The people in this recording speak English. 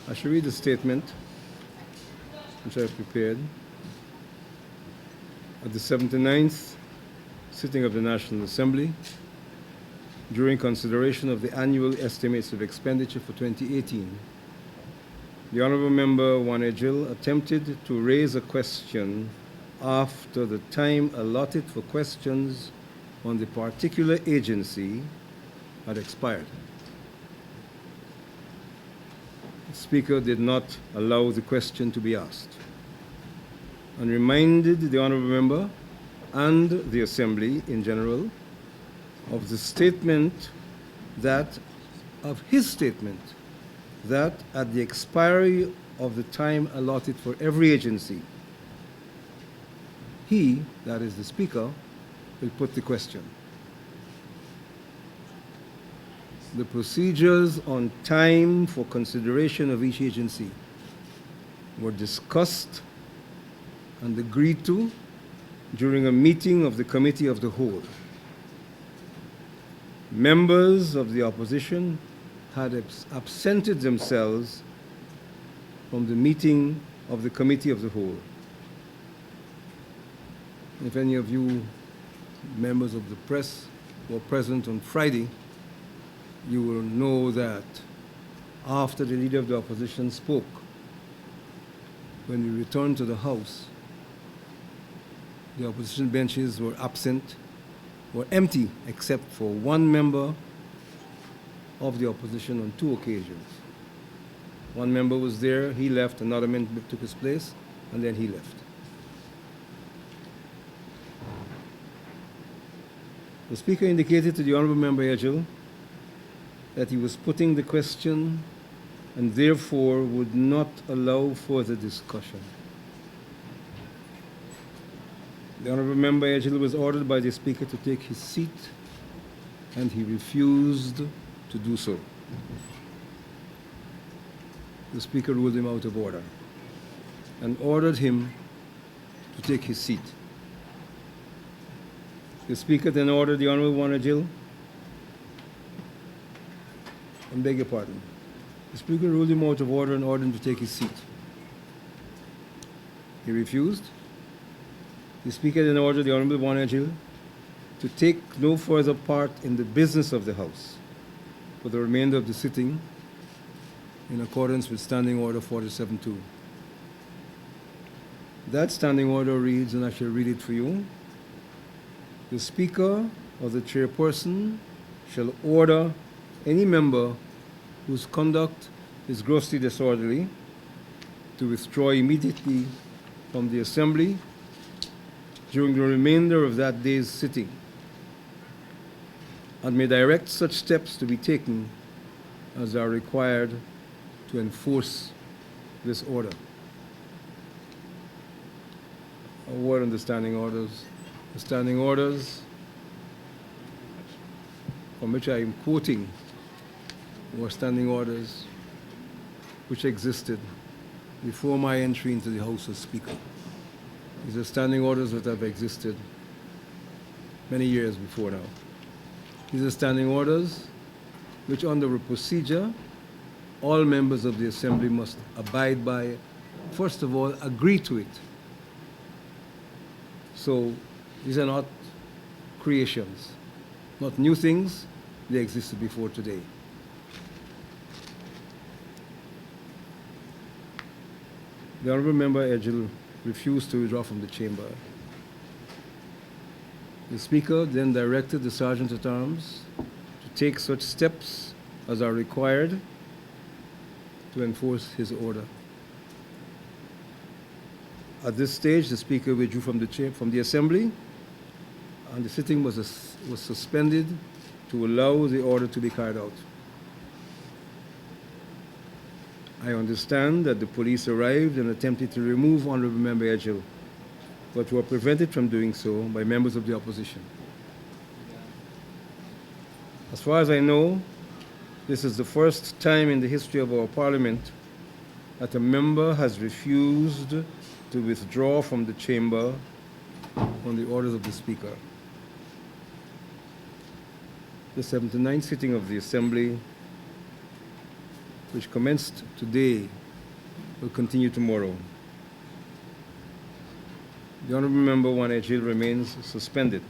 I shall read the statement which I have prepared. At the 79th sitting of the National Assembly, during consideration of the annual estimates of expenditure for 2018, the Honourable Member Wanejil attempted to raise a question after the time allotted for questions on the particular agency had expired. The Speaker did not allow the question to be asked and reminded the Honourable Member and the Assembly in general of the statement that, of his statement, that at the expiry of the time allotted for every agency, he, that is the Speaker, will put the question. The procedures on time for consideration of each agency were discussed and agreed to during a meeting of the Committee of the Whole. Members of the opposition had absented themselves from the meeting of the Committee of the Whole. If any of you members of the press were present on Friday, you will know that after the Leader of the Opposition spoke, when we returned to the House, the opposition benches were absent, were empty, except for one member of the opposition on two occasions. One member was there, he left, another member took his place, and then he left. The Speaker indicated to the Honourable Member Ejil that he was putting the question and therefore would not allow further discussion. The Honourable Member Ejil was ordered by the Speaker to take his seat, and he refused to do so. The Speaker ruled him out of order and ordered him to take his seat. The Speaker then ordered the Honourable Wanejil, I beg your pardon. The Speaker ruled him out of order and ordered him to take his seat. He refused. The Speaker then ordered the Honourable Wanejil to take no further part in the business of the House for the remainder of the sitting in accordance with Standing Order 47-2. That standing order reads, and I shall read it for you: the Speaker or the Chairperson shall order any member whose conduct is grossly disorderly to withdraw immediately from the Assembly during the remainder of that day's sitting, and may direct such steps to be taken as are required to enforce this order. A word on the standing orders. The standing orders from which I am quoting were standing orders which existed before my entry into the House as Speaker. These are standing orders that have existed many years before now. These are standing orders which, under a procedure, all members of the Assembly must abide by, first of all, agree to it. So these are not creations, not new things, they existed before today. The Honourable Member Ejil refused to withdraw from the chamber. The Speaker then directed the Sergeant-at-Arms to take such steps as are required to enforce his order. At this stage, the Speaker withdrew from the Assembly, and the sitting was suspended to allow the order to be carried out. I understand that the police arrived and attempted to remove Honourable Member Ejil, but were prevented from doing so by members of the opposition. As far as I know, this is the first time in the history of our Parliament that a member has refused to withdraw from the chamber on the orders of the Speaker. The 79th sitting of the Assembly which commenced today, will continue tomorrow. The Honorable Member Wan Ejil remains suspended.